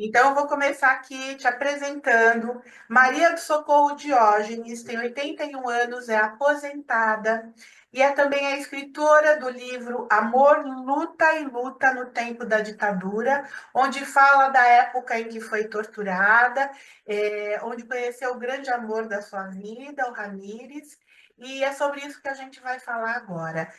Então, eu vou começar aqui te apresentando. Maria do Socorro Diógenes, tem 81 anos, é aposentada e é também a escritora do livro Amor, Luta e Luta no Tempo da Ditadura, onde fala da época em que foi torturada, onde conheceu o grande amor da sua vida, o Ramires, e é sobre isso que a gente vai falar agora.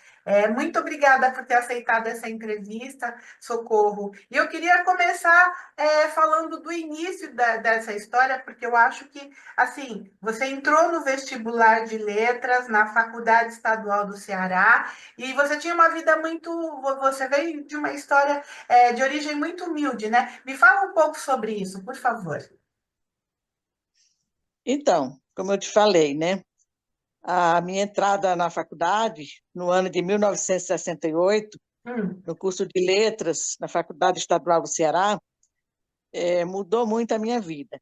Muito obrigada por ter aceitado essa entrevista, Socorro. E eu queria começar falando do início dessa história, porque eu acho que, assim, você entrou no vestibular de letras na Faculdade Estadual do Ceará e você tinha uma vida muito. Você veio de uma história de origem muito humilde, né? Me fala um pouco sobre isso, por favor. Então, como eu te falei, né? A minha entrada na faculdade, no ano de 1968, Hum, no curso de Letras, na Faculdade Estadual do Ceará, mudou muito a minha vida.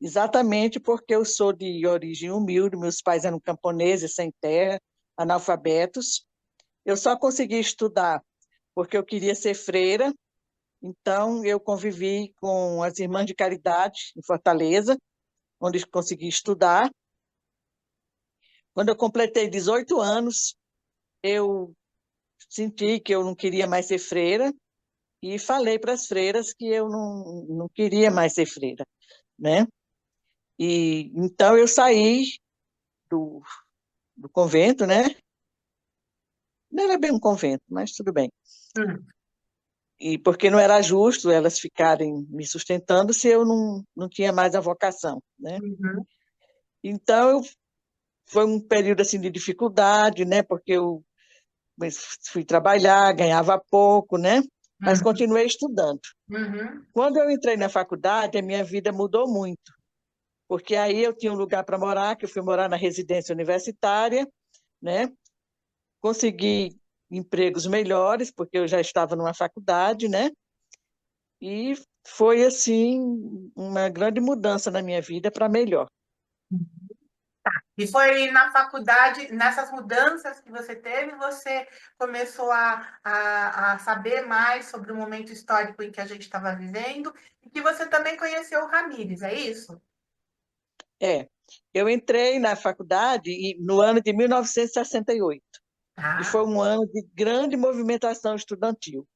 Exatamente porque eu sou de origem humilde, meus pais eram camponeses sem terra, analfabetos. Eu só consegui estudar porque eu queria ser freira, então eu convivi com as Irmãs de Caridade, em Fortaleza, onde consegui estudar. Quando eu completei 18 anos, eu senti que eu não queria mais ser freira e falei para as freiras que eu não queria mais ser freira, né? E então eu saí do, do convento, né? Não era bem um convento, mas tudo bem. hum, E porque não era justo elas ficarem me sustentando se eu não tinha mais a vocação, né? uhum, Então foi um período assim de dificuldade, né? Porque eu fui trabalhar, ganhava pouco, né? Mas uhum, continuei estudando. uhum, Quando eu entrei na faculdade, a minha vida mudou muito, porque aí eu tinha um lugar para morar, que eu fui morar na residência universitária, né? Consegui empregos melhores, porque eu já estava numa faculdade, né? E foi assim uma grande mudança na minha vida para melhor. uhum. E foi na faculdade, nessas mudanças que você teve, você começou a saber mais sobre o momento histórico em que a gente estava vivendo, e que você também conheceu o Ramires, é isso? É, eu entrei na faculdade no ano de 1968 e Ah, foi um ano de grande movimentação estudantil.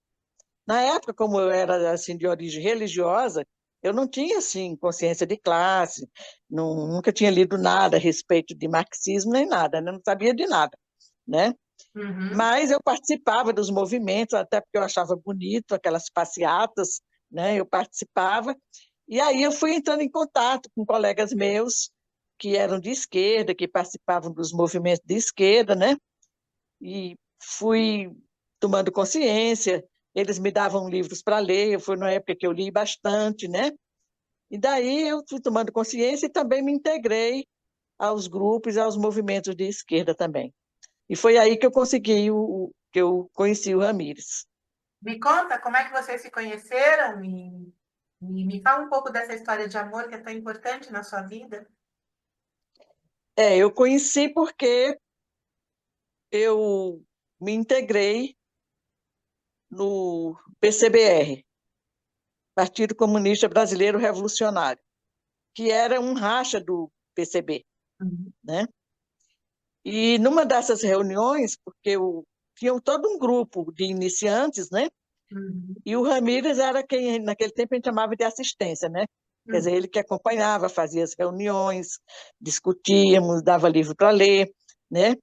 Na época, como eu era assim de origem religiosa, eu não tinha assim consciência de classe, nunca tinha lido nada a respeito de marxismo nem nada, né? Não sabia de nada, né? uhum, Mas eu participava dos movimentos, até porque eu achava bonito aquelas passeatas, né? Eu participava. E aí eu fui entrando em contato com colegas meus que eram de esquerda, que participavam dos movimentos de esquerda, né? E fui tomando consciência. Eles me davam livros para ler, foi na época que eu li bastante, né? E daí eu fui tomando consciência e também me integrei aos grupos, aos movimentos de esquerda também. E foi aí que eu consegui que eu conheci o Ramires. me conta como é que vocês se conheceram e me fala um pouco dessa história de amor que é tão importante na sua vida. Eu conheci porque eu me integrei no PCBR, Partido Comunista Brasileiro Revolucionário, que era um racha do PCB, Uhum, né? E numa dessas reuniões, porque tinha todo um grupo de iniciantes, né? uhum, E o Ramírez era quem, naquele tempo, a gente chamava de assistência, né? Quer uhum, dizer, ele que acompanhava, fazia as reuniões, discutíamos, dava livro para ler, né?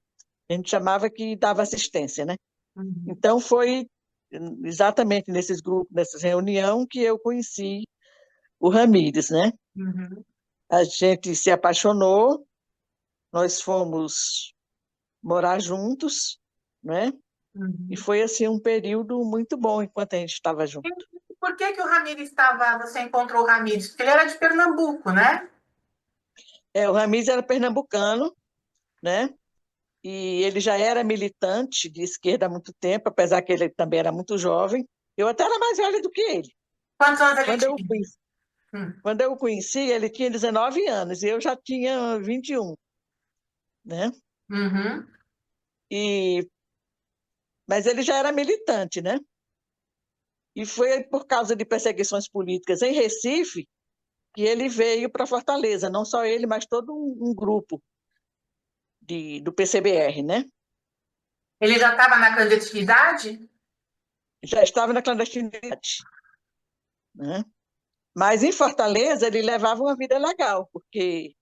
A gente chamava que dava assistência, né? uhum, Então, foi exatamente nesses grupos, nessas reuniões, que eu conheci o Ramírez, né? uhum, A gente se apaixonou, nós fomos morar juntos, né? E uhum. foi assim um período muito bom enquanto a gente estava junto. E por que que o Ramires estava, você encontrou o Ramires? Porque ele era de Pernambuco, né? O Ramírez era pernambucano, né? E ele já era militante de esquerda há muito tempo, apesar que ele também era muito jovem. Eu até era mais velha do que ele. Quantos anos ele Quando eu, tinha? conheci- Hum. quando eu o conheci, ele tinha 19 anos e eu já tinha 21, né? Uhum. E, mas ele já era militante, né? E foi por causa de perseguições políticas em Recife que ele veio para Fortaleza, não só ele, mas todo um grupo do PCBR, né? Ele já estava na clandestinidade? Já estava na clandestinidade, né? Mas em Fortaleza ele levava uma vida legal, porque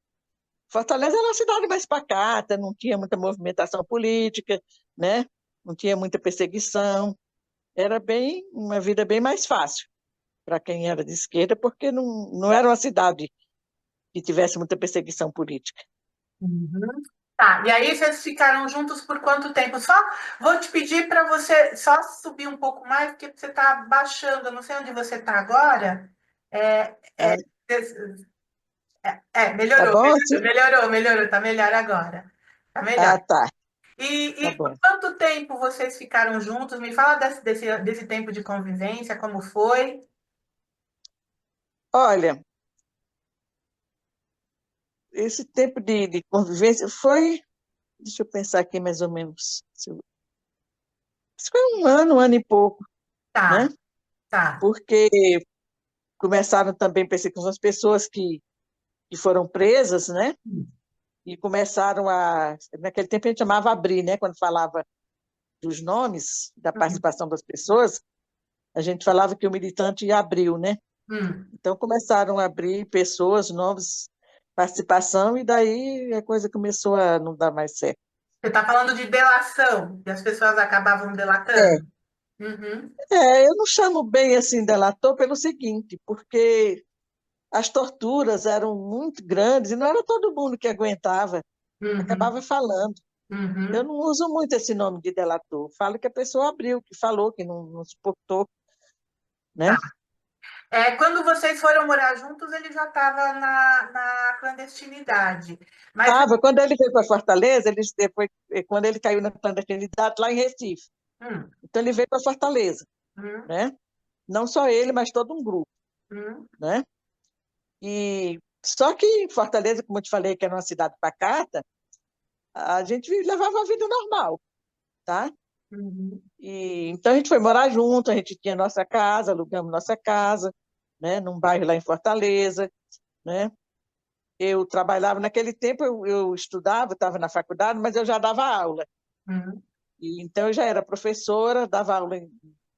Fortaleza era uma cidade mais pacata, não tinha muita movimentação política, né? Não tinha muita perseguição, era bem uma vida bem mais fácil para quem era de esquerda, porque não era uma cidade que tivesse muita perseguição política. Uhum. Tá, e aí vocês ficaram juntos por quanto tempo? Só vou te pedir para você só subir um pouco mais, porque você está baixando, eu não sei onde você está agora. É, Ah, tá melhorou, bom assim? melhorou, tá melhor agora. Tá melhor. Ah, tá, tá E por bom. quanto tempo vocês ficaram juntos? Me fala desse tempo de convivência, como foi? Olha, esse tempo de convivência foi, deixa eu pensar aqui mais ou menos, isso foi um ano e pouco, né? Tá, tá. Porque começaram também perseguições, pessoas que foram presas, né? E começaram naquele tempo a gente chamava abrir, né? Quando falava dos nomes, da Hum, participação das pessoas, a gente falava que o militante abriu, né? hum. Então começaram a abrir pessoas, nomes, participação, e daí a coisa começou a não dar mais certo. Você está falando de delação, que as pessoas acabavam É, delatando? Uhum, eu não chamo bem assim delator pelo seguinte, porque as torturas eram muito grandes e não era todo mundo que aguentava, uhum, acabava falando. Eu uhum. não uso muito esse nome de delator, falo que a pessoa abriu, que falou, que não suportou, Tá. né? Quando vocês foram morar juntos, ele já estava na clandestinidade. Mas, Tava, quando ele veio para Fortaleza, quando ele caiu na clandestinidade lá em Recife. hum, Então ele veio para Fortaleza, hum, né? Não só ele, mas todo um grupo, hum, né? E só que em Fortaleza, como eu te falei, que era uma cidade pacata, a gente levava a vida normal, tá? uhum. E então a gente foi morar junto, a gente tinha nossa casa, alugamos nossa casa, né? Num bairro lá em Fortaleza, né? Eu trabalhava naquele tempo, eu estudava, estava na faculdade, mas eu já dava aula. Uhum. E, então eu já era professora, dava aula em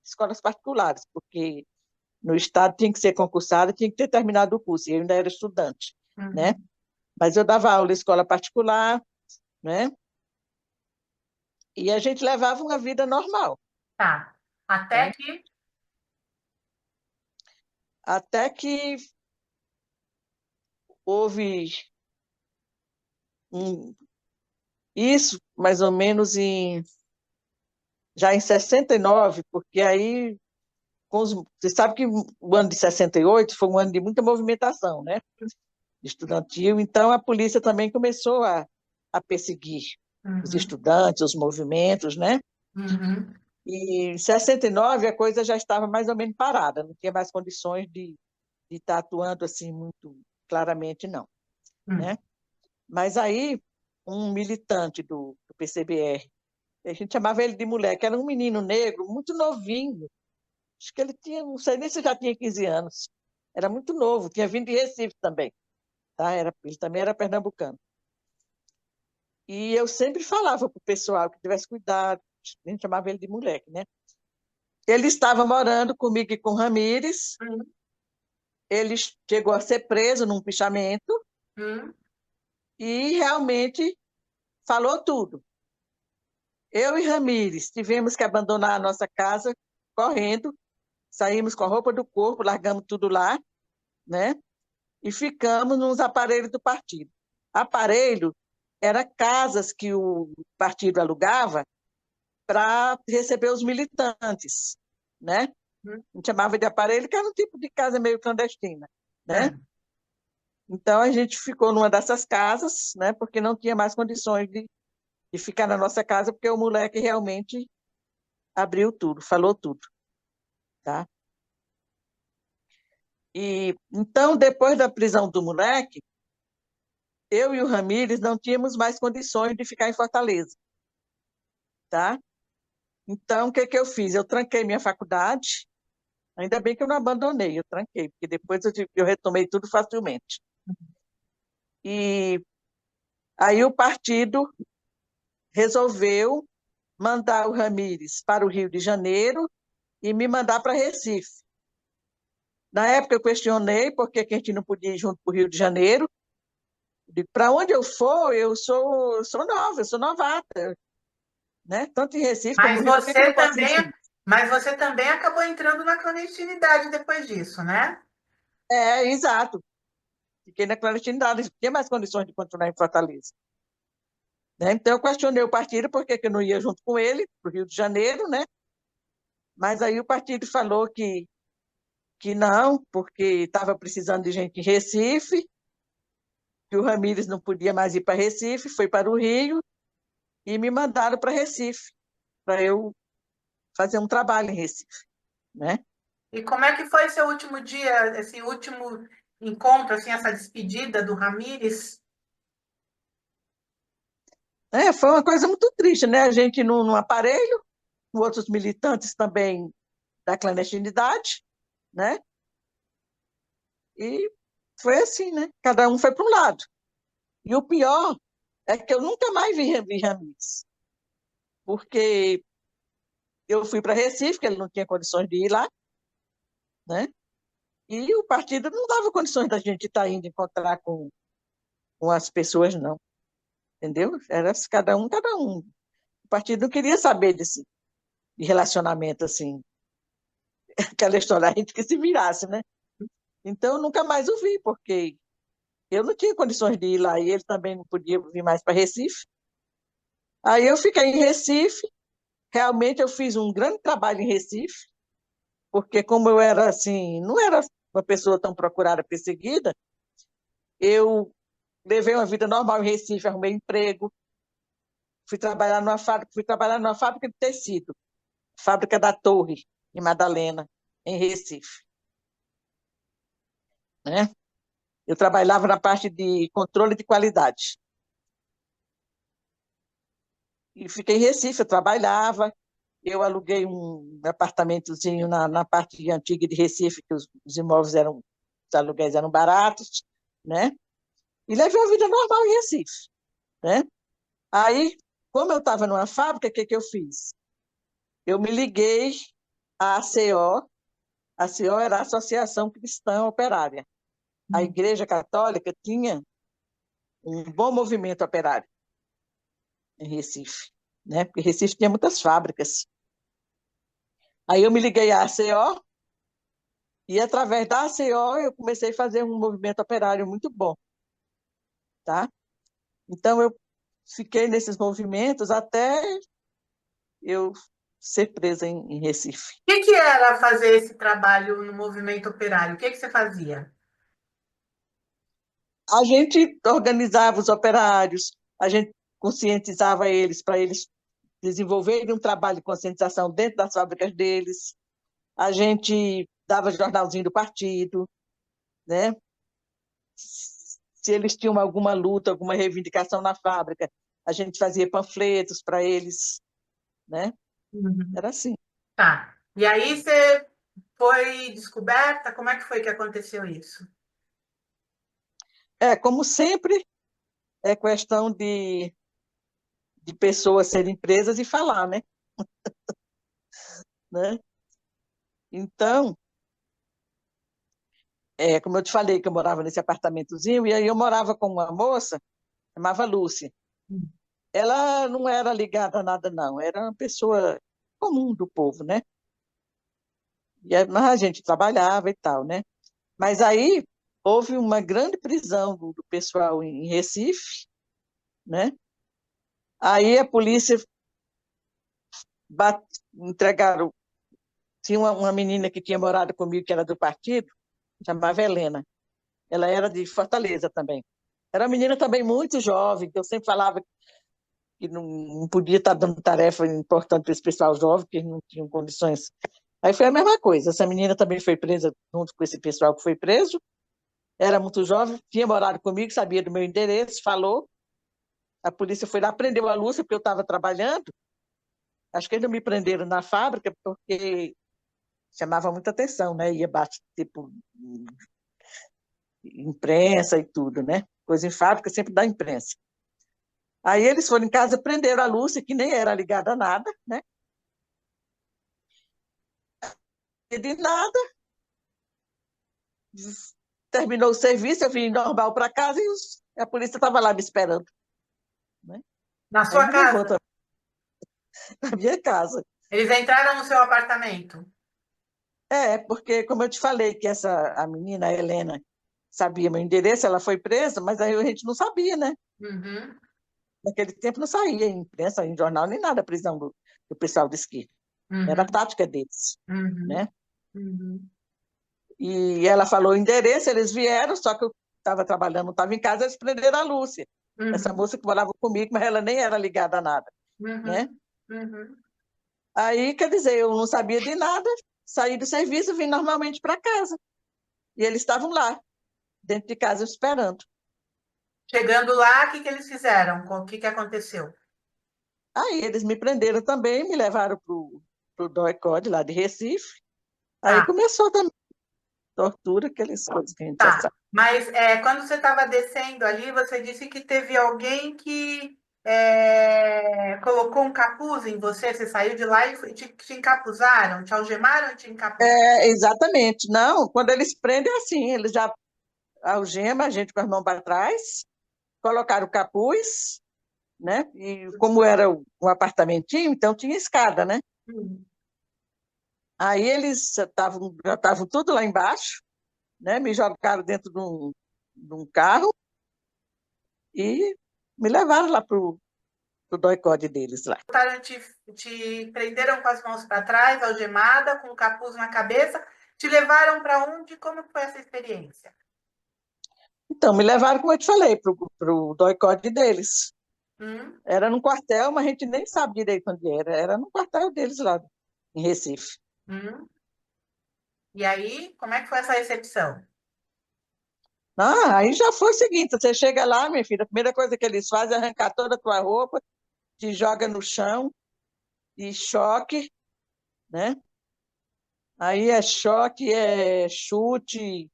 escolas particulares, porque no estado tinha que ser concursada, tinha que ter terminado o curso, e eu ainda era estudante, né? Uhum. Mas eu dava aula em escola particular, né? E a gente levava uma vida normal, Tá. Até né? que. Até que houve um, isso, mais ou menos já em 69, porque aí, você sabe que o ano de 68 foi um ano de muita movimentação, né? Estudantil, então a polícia também começou a perseguir os Uhum. estudantes, os movimentos, né? Uhum. E em 69 a coisa já estava mais ou menos parada, não tinha mais condições de estar atuando assim muito claramente, não, Uhum. né? Mas aí um militante do PCBR, a gente chamava ele de moleque, era um menino negro, muito novinho, acho que ele tinha, não sei nem se já tinha 15 anos, era muito novo, tinha vindo de Recife também, tá? Ele também era pernambucano. E eu sempre falava para o pessoal que tivesse cuidado, a gente chamava ele de moleque, né? Ele estava morando comigo e com o Ramires, Uhum. ele chegou a ser preso num pichamento Uhum. e realmente falou tudo. Eu e Ramires tivemos que abandonar a nossa casa correndo, saímos com a roupa do corpo, largamos tudo lá, né? E ficamos nos aparelhos do partido. Aparelho era casas que o partido alugava para receber os militantes, né? Uhum. A gente chamava de aparelho, que era um tipo de casa meio clandestina, né? É. Então a gente ficou numa dessas casas, né? Porque não tinha mais condições de ficar na nossa casa, porque o moleque realmente abriu tudo, falou tudo, tá? E então, depois da prisão do moleque, eu e o Ramires não tínhamos mais condições de ficar em Fortaleza, tá? Então, o que que eu fiz? Eu tranquei minha faculdade, Ainda bem que eu não abandonei, eu tranquei, porque depois eu retomei tudo facilmente. E aí o partido resolveu mandar o Ramires para o Rio de Janeiro e me mandar para Recife. Na época eu questionei por que que a gente não podia ir junto para o Rio de Janeiro. Para onde eu for, eu sou nova, eu sou novata, né? Tanto em Recife como Mas no Rio, por que que eu você não posso ir também, junto? mas você também acabou entrando na clandestinidade depois disso, né? Exato. Fiquei na clandestinidade, não tinha mais condições de continuar em Fortaleza. Né? Então eu questionei o partido por que que eu não ia junto com ele para o Rio de Janeiro, né? Mas aí o partido falou que não, porque estava precisando de gente em Recife, que o Ramires não podia mais ir para Recife, foi para o Rio e me mandaram para Recife, para eu fazer um trabalho em Recife, né? E como é que foi seu último dia, esse último encontro, assim, essa despedida do Ramires? Foi uma coisa muito triste, né? A gente num aparelho, com outros militantes também da clandestinidade, né? E foi assim, né? Cada um foi para um lado. E o pior é que eu nunca mais vi Ramires, porque eu fui para Recife, que ele não tinha condições de ir lá, né? E o partido não dava condições da gente estar indo encontrar com as pessoas, não, entendeu? Era cada um, cada um. O partido não queria saber de relacionamento, assim, aquela história, a gente que se virasse, né? Então, eu nunca mais o vi, porque eu não tinha condições de ir lá e ele também não podia vir mais para Recife. Aí eu fiquei em Recife, realmente eu fiz um grande trabalho em Recife, porque como eu era assim, não era uma pessoa tão procurada, perseguida, eu levei uma vida normal em Recife, arrumei emprego, fui trabalhar numa fábrica de tecido, fábrica da Torre, em Madalena, em Recife, né? Eu trabalhava na parte de controle de qualidade. E fiquei em Recife, eu trabalhava, eu aluguei um apartamentozinho na parte antiga de Recife, que os imóveis eram, os aluguéis eram baratos, né? E levei uma vida normal em Recife, né? Aí, como eu estava numa fábrica, o que que eu fiz? Eu me liguei à ACO. A ACO era a Associação Cristã Operária. A Igreja Católica tinha um bom movimento operário em Recife, né? Porque Recife tinha muitas fábricas. Aí eu me liguei à ACO e, através da ACO, eu comecei a fazer um movimento operário muito bom, tá? Então, eu fiquei nesses movimentos até eu ser presa em Recife. O que que era fazer esse trabalho no movimento operário? O que que você fazia? A gente organizava os operários, a gente conscientizava eles para eles desenvolverem um trabalho de conscientização dentro das fábricas deles, a gente dava jornalzinho do partido, né? Se eles tinham alguma luta, alguma reivindicação na fábrica, a gente fazia panfletos para eles, né? Uhum. Era assim. Tá. E aí você foi descoberta? Como é que foi que aconteceu isso? Como sempre, é questão de pessoas serem presas e falar, né? Então, como eu te falei que eu morava nesse apartamentozinho, e aí eu morava com uma moça, chamava Lúcia. Ela não era ligada a nada, não, era uma pessoa comum do povo, né? Mas a gente trabalhava e tal, né? Mas aí houve uma grande prisão do pessoal em Recife, né? Aí a polícia entregaram. Tinha uma menina que tinha morado comigo, que era do partido, chamava Helena. Ela era de Fortaleza também. Era uma menina também muito jovem, que eu sempre falava que não podia estar dando tarefa importante para esse pessoal jovem, que não tinham condições. Aí foi a mesma coisa. Essa menina também foi presa junto com esse pessoal que foi preso. Era muito jovem, tinha morado comigo, sabia do meu endereço, falou. A polícia foi lá, prendeu a Lúcia, porque eu estava trabalhando. Acho que eles não me prenderam na fábrica, porque chamava muita atenção, né? Ia bater, tipo, imprensa e tudo, né? Coisa em fábrica sempre dá imprensa. Aí eles foram em casa, prenderam a Lúcia, que nem era ligada a nada, né? E de nada, terminou o serviço, eu vim normal para casa e a polícia estava lá me esperando, né? Na Aí sua me levou casa? para minha casa. Eles entraram no seu apartamento? Porque, como eu te falei, que a menina, a Helena, sabia meu endereço, ela foi presa, mas aí a gente não sabia, né? Uhum, Naquele tempo não saía em imprensa, em jornal, nem nada a prisão do pessoal de esqui. Era a uhum, tática deles, uhum, né? uhum, E ela falou o endereço, eles vieram, só que eu estava trabalhando, não estava em casa, eles prenderam a Lúcia, essa uhum, moça que morava comigo, mas ela nem era ligada a nada, né? uhum, uhum. Aí, quer dizer, eu não sabia de nada, saí do serviço, vim normalmente para casa. E eles estavam lá, dentro de casa, esperando. Chegando lá, o que que eles fizeram? O que que aconteceu? Aí eles me prenderam também, me levaram para o DOI-CODE lá de Recife. Aí Tá, começou também a tortura, aquelas coisas que a gente já tá. sabe. Mas quando você estava descendo ali, você disse que teve alguém que colocou um capuz em você. Você saiu de lá e te encapuzaram, te algemaram e te encapuzaram. Exatamente. Não, quando eles prendem é assim, eles já algemam a gente com as mãos para trás, colocaram o capuz, né? E como era um apartamentinho, então tinha escada, né? Hum. Aí eles já estavam tudo lá embaixo, né? Me jogaram dentro de um carro e me levaram lá pro doicode deles lá. Botaram, te prenderam com as mãos para trás, algemada, com o capuz na cabeça. Te levaram para onde? Como foi essa experiência? Então, me levaram, como eu te falei, pro doicode deles. Hum, Era num quartel, mas a gente nem sabe direito onde era. Era no quartel deles lá, em Recife. hum. E aí, como é que foi essa recepção? Ah, aí já foi o seguinte: você chega lá, minha filha, a primeira coisa que eles fazem é arrancar toda a tua roupa, te joga no chão e choque, né? Aí é choque, é chute,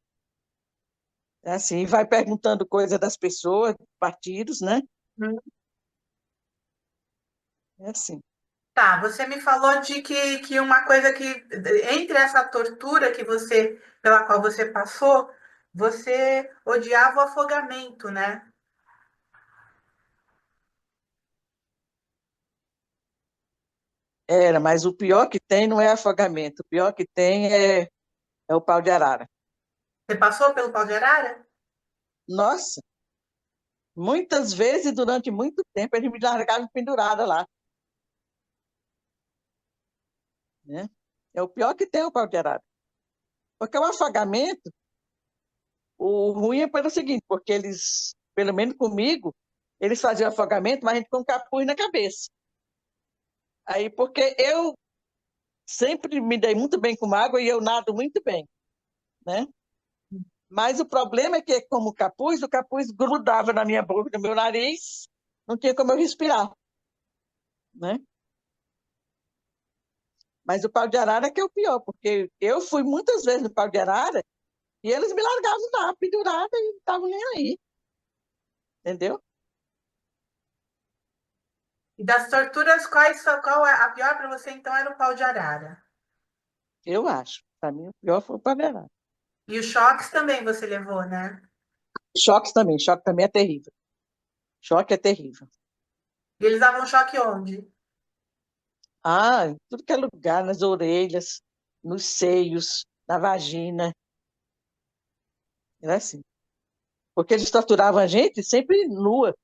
é assim, vai perguntando coisa das pessoas, partidos, né? Hum. É assim. Tá, você me falou de que uma coisa que, entre essa tortura pela qual você passou, você odiava o afogamento, né? Era, mas o pior que tem não é afogamento, o pior que tem é o pau de arara. Você passou pelo pau de arara? Nossa, muitas vezes, durante muito tempo, eles me largavam pendurada lá, né? É o pior que tem o pau de arara. Porque o afogamento, o ruim é pelo seguinte, porque eles, pelo menos comigo, eles faziam afogamento, mas a gente com capuz na cabeça. Aí, porque eu sempre me dei muito bem com água e eu nado muito bem, né? Mas o problema é que, como o capuz grudava na minha boca, no meu nariz, não tinha como eu respirar, né? Mas o pau de arara que é o pior, porque eu fui muitas vezes no pau de arara e eles me largavam lá, pendurada, e não estavam nem aí, entendeu? E das torturas, qual é a pior para você, então, era o pau de arara? Eu acho. Para mim, o pior foi o pau de arara. E os choques também você levou, né? Choque também é terrível. Choque é terrível. E eles davam choque onde? Ah, em tudo que é lugar, nas orelhas, nos seios, na vagina, era assim. Porque eles torturavam a gente sempre nua,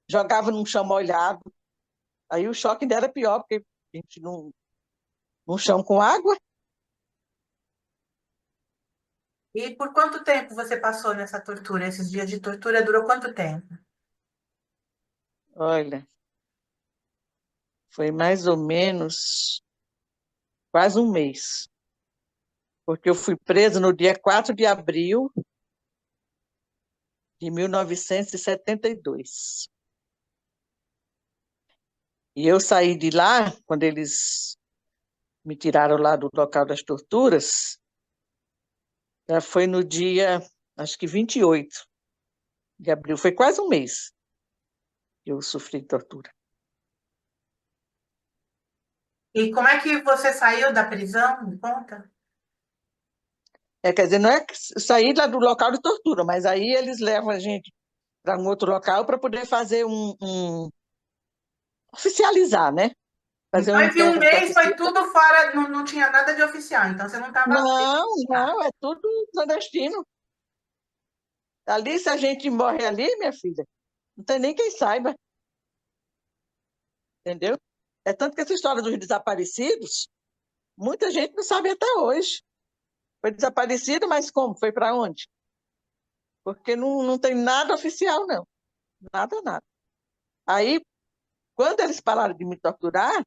jogavam num chão molhado. Aí o choque ainda era pior, porque a gente num chão com água. E por quanto tempo você passou nessa tortura? Esses dias de tortura durou quanto tempo? Olha, foi mais ou menos quase um mês. Porque eu fui presa no dia 4 de abril de 1972. E eu saí de lá, quando eles me tiraram lá do local das torturas, foi no dia, acho que 28 de abril, foi quase um mês que eu sofri tortura. E como é que você saiu da prisão? Me conta. Quer dizer, não é sair lá do local de tortura, mas aí eles levam a gente para um outro local para poder fazer oficializar, né? Fazer um Então, esse um intento mês foi oficial. tudo fora, não, não tinha nada de oficial, então você não estava Não, não, é tudo clandestino. Ali, se a gente morre ali, minha filha, não tem nem quem saiba, entendeu? É tanto que essa história dos desaparecidos, muita gente não sabe até hoje. Foi desaparecido, mas como? Foi para onde? Porque não tem nada oficial, não. Nada, nada. Aí, quando eles pararam de me torturar,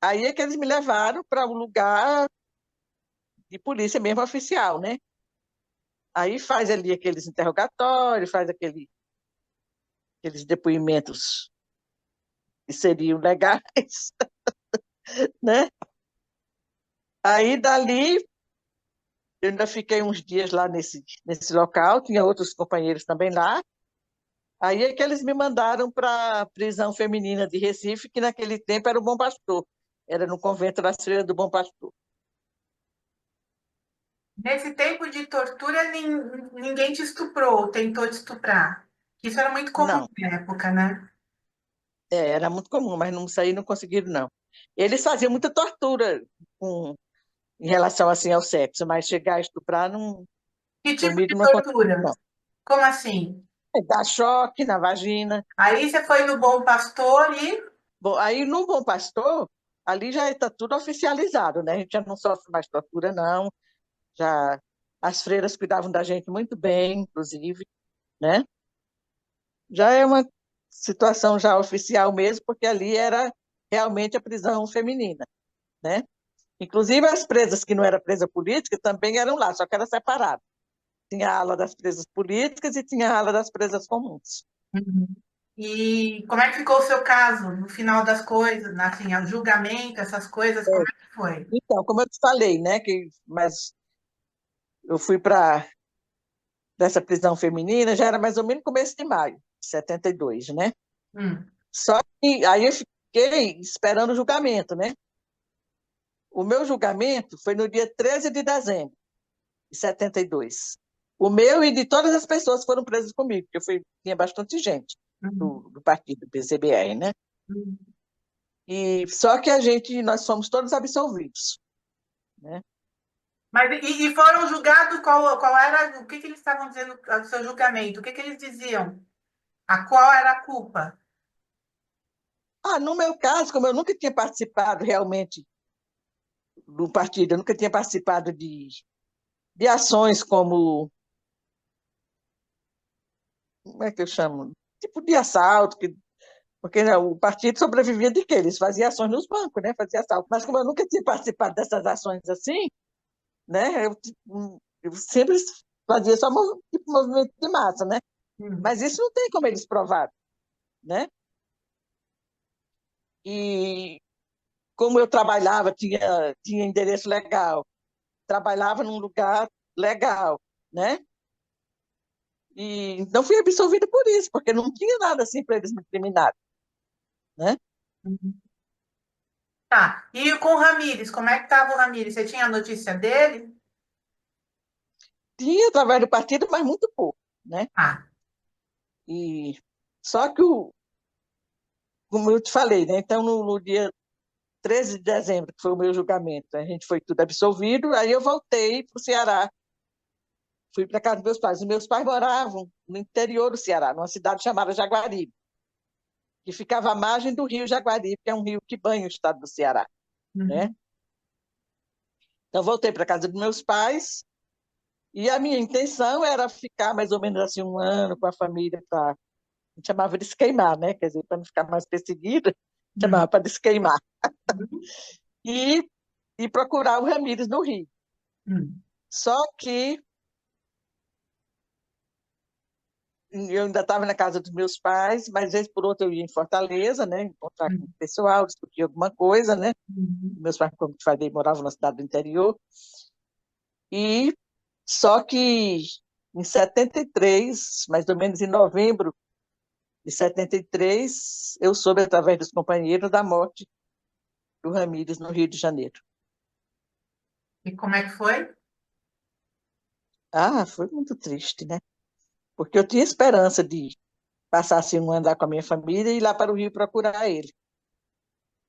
aí é que eles me levaram para um lugar de polícia mesmo oficial, né? Aí faz ali aqueles interrogatórios, faz aqueles depoimentos que seriam legais, né? Aí dali eu ainda fiquei uns dias lá nesse local, tinha outros companheiros também lá. Aí é que eles me mandaram para a prisão feminina de Recife, que naquele tempo era o Bom Pastor. Era no convento das Freiras do Bom Pastor. nesse tempo de tortura, ninguém te estuprou, tentou te estuprar. Isso era muito comum Não, na época, né? era muito comum, mas não saí, não conseguiram, não. Eles faziam muita tortura em relação assim ao sexo, mas chegar a estuprar, não, Que tipo comigo de não aconteceu, tortura? não. Como assim? Dá choque na vagina. Aí você foi no Bom Pastor e. Bom, aí no Bom Pastor, ali já está tudo oficializado, né? A gente já não sofre mais tortura, não. Já as freiras cuidavam da gente muito bem, inclusive, né? Já é uma situação já oficial mesmo, porque ali era realmente a prisão feminina, né? Inclusive as presas que não eram presa política também eram lá, só que era separado. Tinha a ala das presas políticas e tinha a ala das presas comuns. Uhum. E como é que ficou o seu caso no final das coisas, assim, o julgamento, essas coisas, como é que foi? Então, como eu te falei, né, mas eu fui para dessa prisão feminina, já era mais ou menos começo de maio de 72, né? Hum. Só que aí eu fiquei esperando o julgamento, né? O meu julgamento foi no dia 13 de dezembro de 72. O meu e de todas as pessoas que foram presas comigo, porque tinha bastante gente Uhum. do partido PCBR, né? Uhum. E só que nós fomos todos absolvidos, né? Mas e foram julgados qual era, o que eles estavam dizendo no seu julgamento? O que eles diziam? A qual era a culpa? No meu caso, como eu nunca tinha participado realmente do partido, eu nunca tinha participado de ações como é que eu chamo? Tipo de assalto, porque né, o partido sobrevivia de quê? Eles faziam ações nos bancos, né? Fazia assalto. Mas como eu nunca tinha participado dessas ações assim, né? Eu sempre fazia só tipo, movimento de massa, né? Hum. Mas isso não tem como eles provarem, né? E como eu trabalhava, tinha endereço legal, trabalhava num lugar legal, né? E não fui absolvida por isso, porque não tinha nada assim para eles me incriminarem, né? Uhum. Tá. E com o Ramires, como é que estava o Ramires? Você tinha a notícia dele? Tinha através do partido, mas muito pouco, né? Ah. E só que como eu te falei, né? Então no dia 13 de dezembro, que foi o meu julgamento, a gente foi tudo absolvido, aí eu voltei para o Ceará, fui para casa dos meus pais. Os meus pais moravam no interior do Ceará, numa cidade chamada Jaguaribe, que ficava à margem do rio Jaguaribe, que é um rio que banha o estado do Ceará, né? Uhum. Então voltei para casa dos meus pais e a minha intenção era ficar mais ou menos assim um ano com a família para a gente chamava de esqueimar, né? Quer dizer, para não ficar mais perseguida, Uhum. chamava para desqueimar. Uhum. E, e procurar o Ramires no Rio. Uhum. Só que eu ainda estava na casa dos meus pais, mas vez por outra eu ia em Fortaleza, né, encontrar com o pessoal, discutir alguma coisa, né? Uhum. Meus pais, como te falei, moravam na cidade do interior. E só que em 73, mais ou menos em novembro de 73, eu soube através dos companheiros da morte do Ramírez no Rio de Janeiro. E como é que foi? Ah, foi muito triste, né? Porque eu tinha esperança de passar assim um ano lá com a minha família e ir lá para o Rio procurar ele.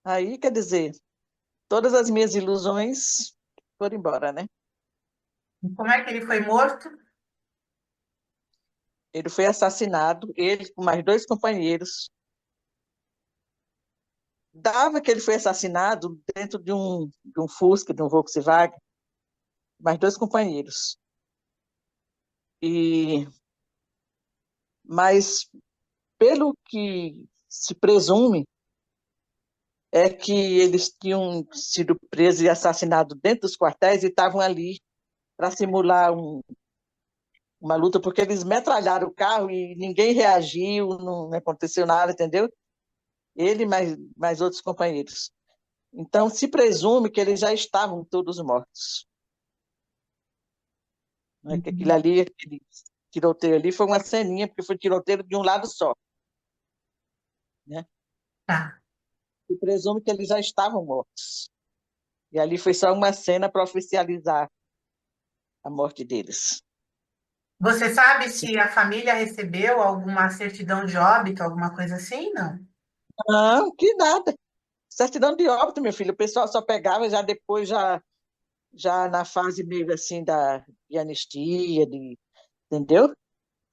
Aí, quer dizer, todas as minhas ilusões foram embora, né? E como é que ele foi morto? Ele foi assassinado, ele com mais dois companheiros. Dava que ele foi assassinado dentro de um Fusca, de um Volkswagen, mais dois companheiros. E, mas, pelo que se presume, é que eles tinham sido presos e assassinados dentro dos quartéis e estavam ali para simular uma luta, porque eles metralharam o carro e ninguém reagiu, não aconteceu nada, entendeu? Ele mais outros companheiros. Então, se presume que eles já estavam todos mortos. Né? Que aquilo Uhum. ali, aquele tiroteio ali, foi uma ceninha, porque foi tiroteio de um lado só. Né? Tá. Se presume que eles já estavam mortos. E ali foi só uma cena para oficializar a morte deles. Você sabe Sim. se a família recebeu alguma certidão de óbito, alguma coisa assim? Não. Não, que nada. Certidão de óbito, meu filho. O pessoal só pegava já depois, já na fase meio assim de anistia, entendeu?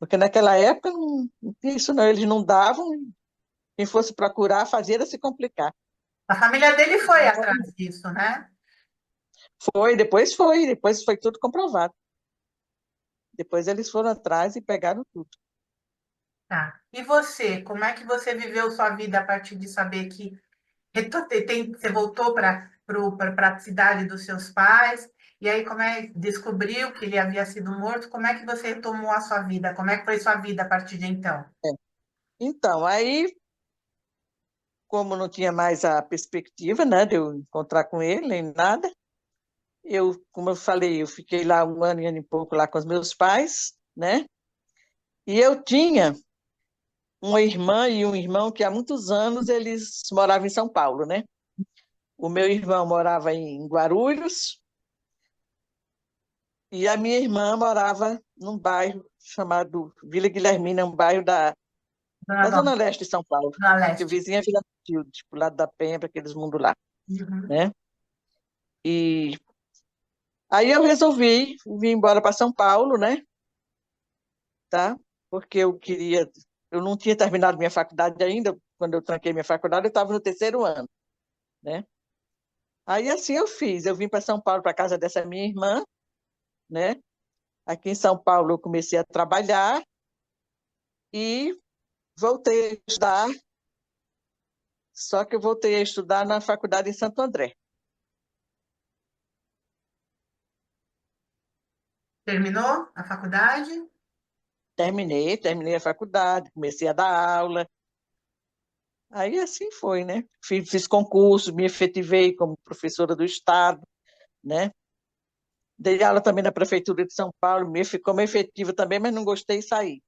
Porque naquela época não tinha isso, não. Eles não davam, quem fosse procurar fazia era se complicar. A família dele foi atrás disso, né? Depois foi tudo comprovado. Depois eles foram atrás e pegaram tudo. Tá. E você, como é que você viveu sua vida a partir de saber que você voltou para a cidade dos seus pais? E aí, como é descobriu que ele havia sido morto? Como é que você retomou a sua vida? Como é que foi sua vida a partir de então? É. Então, aí, como não tinha mais a perspectiva, né, de eu encontrar com ele, nem nada, como eu falei, eu fiquei lá um ano e pouco lá com os meus pais, né? E eu tinha uma irmã e um irmão que há muitos anos eles moravam em São Paulo, né? O meu irmão morava em Guarulhos e a minha irmã morava num bairro chamado Vila Guilhermina, um bairro Dona da Dona, Zona Leste de São Paulo, Dona que Leste. vizinha é Vila Matilde, tipo, lado da Penha, para aqueles mundos lá, Uhum. né? E aí eu resolvi vir embora para São Paulo, né? Tá? Porque eu não tinha terminado minha faculdade ainda, quando eu tranquei minha faculdade, eu estava no terceiro ano, né? Aí assim eu fiz, eu vim para São Paulo, para casa dessa minha irmã, né? Aqui em São Paulo eu comecei a trabalhar e voltei a estudar, só que eu voltei a estudar na faculdade em Santo André. Terminou a faculdade? Terminei a faculdade, comecei a dar aula. Aí assim foi, né? Fiz concurso, me efetivei como professora do Estado, né? Dei aula também na Prefeitura de São Paulo, como efetiva também, mas não gostei e saí.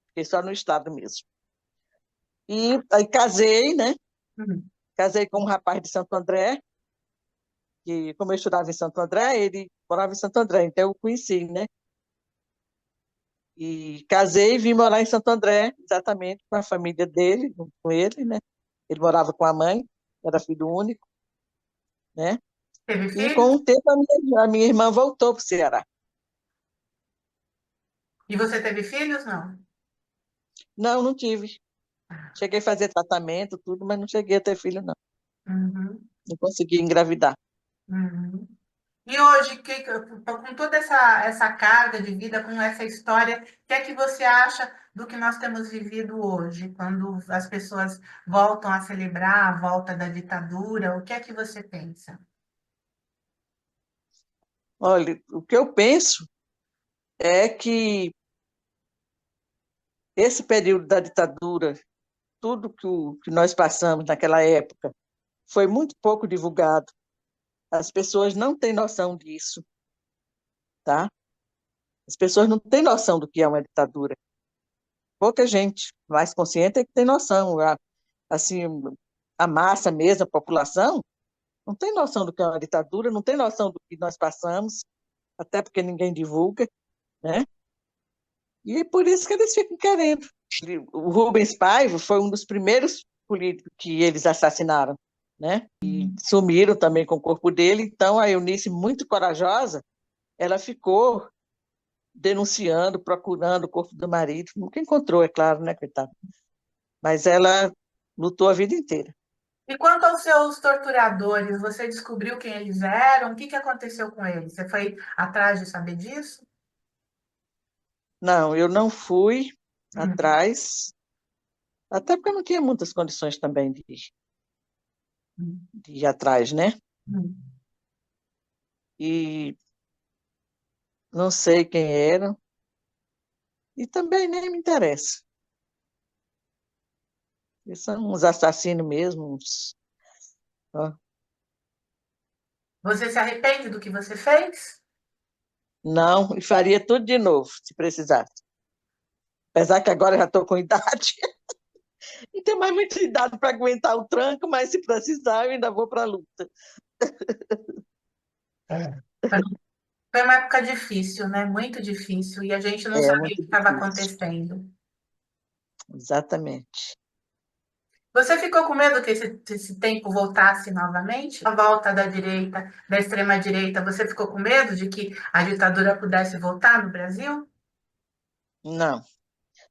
Fiquei só no Estado mesmo. E aí casei, né? Uhum. Casei com um rapaz de Santo André, que como eu estudava em Santo André, ele morava em Santo André, então eu conheci, né? E casei e vim morar em Santo André, exatamente com a família dele, junto com ele, né? Ele morava com a mãe, era filho único, né? Teve E com filhos? o tempo a minha irmã voltou para o Ceará. E você teve filhos? Não. Não, não tive. Cheguei a fazer tratamento, tudo, mas não cheguei a ter filho, não. Uhum. Não consegui engravidar. Uhum. E hoje, com toda essa carga de vida, com essa história, o que é que você acha do que nós temos vivido hoje, quando as pessoas voltam a celebrar a volta da ditadura? O que é que você pensa? Olha, o que eu penso é que esse período da ditadura, tudo que nós passamos naquela época, foi muito pouco divulgado. As pessoas não têm noção disso, tá? As pessoas não têm noção do que é uma ditadura. Pouca gente mais consciente é que tem noção. Assim, a massa mesmo, a população, não tem noção do que é uma ditadura, não tem noção do que nós passamos, até porque ninguém divulga, né? E é por isso que eles ficam querendo. O Rubens Paiva foi um dos primeiros políticos que eles assassinaram, né? E sumiram também com o corpo dele. Então, a Eunice, muito corajosa, ela ficou denunciando, procurando o corpo do marido. Nunca encontrou, é claro, né, coitada? Mas ela lutou a vida inteira. E quanto aos seus torturadores, você descobriu quem eles eram? O que que aconteceu com eles? Você foi atrás de saber disso? Não, eu não fui Hum, atrás, até porque eu não tinha muitas condições também hum, de ir atrás, né? hum. E não sei quem eram, e também nem me interessa. Eles são uns assassinos mesmo. Ó. Você se arrepende do que você fez? Não, e faria tudo de novo, se precisasse. Apesar que agora eu já estou com idade, não tenho mais muita idade para aguentar o tranco, mas se precisar, eu ainda vou para a luta. É. Foi uma época difícil, né? Muito difícil. E a gente não É sabia o muito que estava difícil. acontecendo. Exatamente. Você ficou com medo que esse tempo voltasse novamente? A volta da direita, da extrema-direita, você ficou com medo de que a ditadura pudesse voltar no Brasil? Não,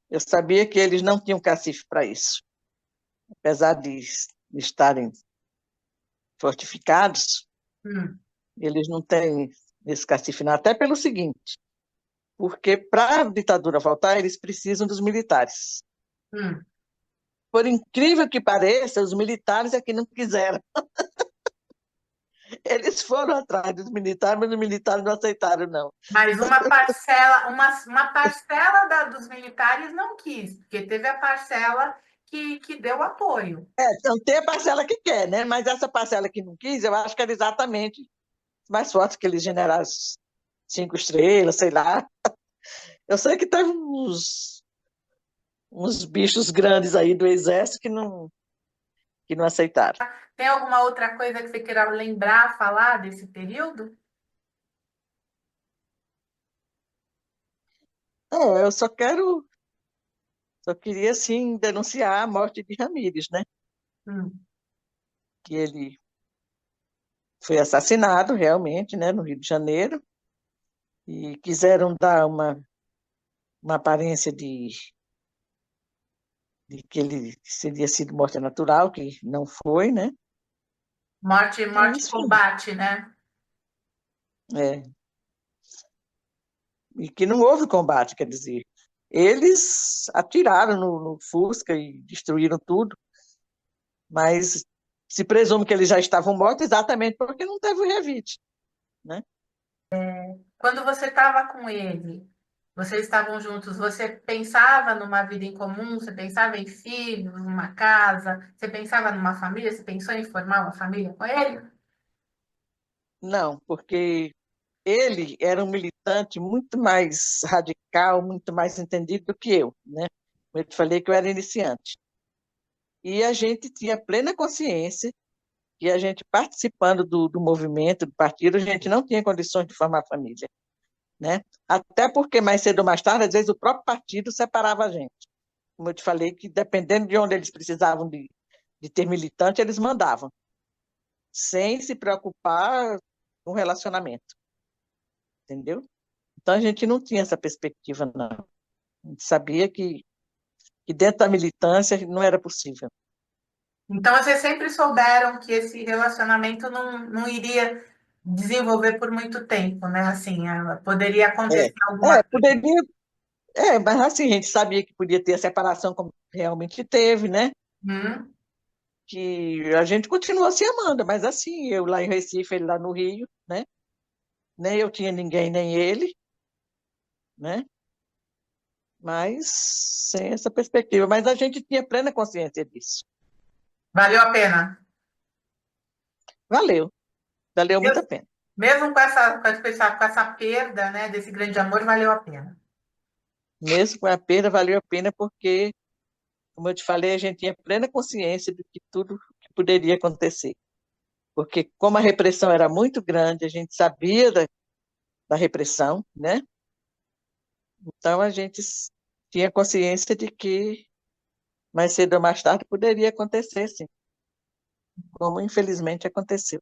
eu sabia que eles não tinham cacife para isso. Apesar de estarem fortificados, Hum, eles não têm esse cacife, não. Até pelo seguinte, porque para a ditadura voltar, eles precisam dos militares. hum. Por incrível que pareça, os militares é que não quiseram. Eles foram atrás dos militares, mas os militares não aceitaram, não. Mas uma parcela dos militares não quis, porque teve a parcela que deu apoio. Então, tem a parcela que quer, né? Mas essa parcela que não quis, eu acho que era exatamente mais forte que aqueles generais 5 estrelas, sei lá. Eu sei que teve uns bichos grandes aí do exército que não aceitaram. Tem alguma outra coisa que você queira lembrar, falar desse período? Eu só queria, assim, denunciar a morte de Ramírez, né? Hum. Que ele foi assassinado realmente, né, no Rio de Janeiro, e quiseram dar uma aparência de que ele teria sido morte natural, que não foi, né? Morte, É morte em isso aí. combate, né? É. E que não houve combate, quer dizer, eles atiraram no Fusca e destruíram tudo, mas se presume que eles já estavam mortos exatamente porque não teve o revide, né? Quando você estava com ele, vocês estavam juntos, você pensava numa vida em comum, você pensava em filhos, numa casa, você pensava numa família, você pensou em formar uma família com ele? Não, porque ele era um militante muito mais radical, muito mais entendido do que eu, né? Eu te falei que eu era iniciante. E a gente tinha plena consciência que a gente, participando do movimento, do partido, a gente não tinha condições de formar família, né? Até porque mais cedo ou mais tarde, às vezes o próprio partido separava a gente. Como eu te falei, que dependendo de onde eles precisavam de ter militante, eles mandavam, sem se preocupar com o relacionamento, entendeu? Então a gente não tinha essa perspectiva, não. A gente sabia que dentro da militância não era possível. Então vocês sempre souberam que esse relacionamento não iria desenvolver por muito tempo, né? Assim, poderia acontecer alguma Poderia, mas assim, a gente sabia que podia ter a separação como realmente teve, né? coisa. Que a gente continuou se amando, mas assim, eu lá em Recife, ele lá no Rio, né? Nem eu tinha ninguém, nem ele, né? mas sem essa perspectiva. Mas a gente tinha plena consciência disso. Valeu a pena. Valeu, valeu muito a Mesmo, pena. mesmo com essa perda, né, desse grande amor, valeu a pena. Mesmo com a perda, valeu a pena porque, como eu te falei, a gente tinha plena consciência de que tudo que poderia acontecer. Porque como a repressão era muito grande, a gente sabia da repressão, né? Então a gente tinha consciência de que mais cedo ou mais tarde poderia acontecer, sim, como infelizmente aconteceu.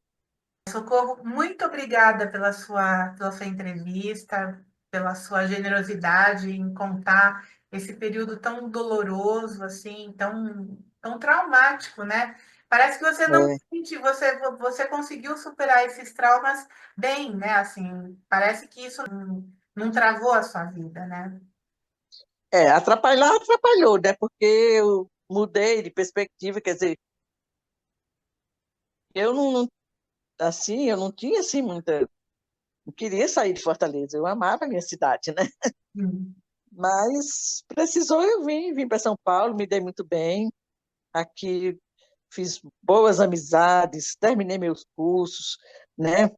Socorro, muito obrigada pela sua entrevista, pela sua generosidade em contar esse período tão doloroso, assim, tão traumático, né? Parece que você não É, sente, você conseguiu superar esses traumas bem, né? Assim, parece que isso não travou a sua vida, né? atrapalhar, atrapalhou, né? Porque eu mudei de perspectiva, quer dizer, eu assim, eu não tinha assim muita, não queria sair de Fortaleza, eu amava a minha cidade, né? Hum. Mas precisou, eu vim para São Paulo, me dei muito bem, aqui fiz boas amizades, terminei meus cursos, né?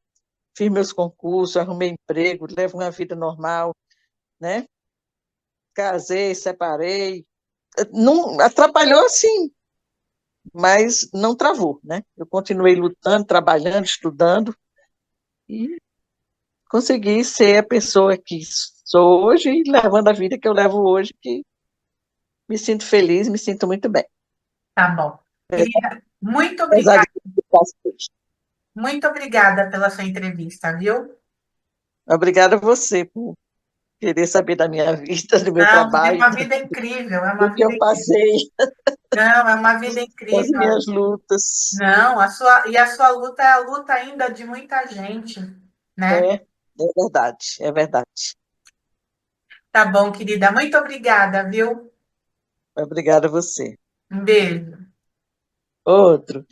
Fiz meus concursos, arrumei emprego, levo uma vida normal, né? Casei, separei. Não atrapalhou, sim, mas não travou, né? Eu continuei lutando, trabalhando, estudando e consegui ser a pessoa que sou hoje e levando a vida que eu levo hoje, que me sinto feliz, me sinto muito bem. Tá bom. Querida, Apesar de tudo que passo por isso. muito obrigada pela sua entrevista, viu? Obrigada a você por querer saber da minha vida, do meu Não, você tem trabalho, uma vida incrível, é do uma que vida eu incrível. passei, Não, é uma vida das incrível. minhas lutas. Não, a sua luta é a luta ainda de muita gente, né? É verdade, é verdade. Tá bom, querida. Muito obrigada, viu? Obrigada a você. Um beijo. Outro.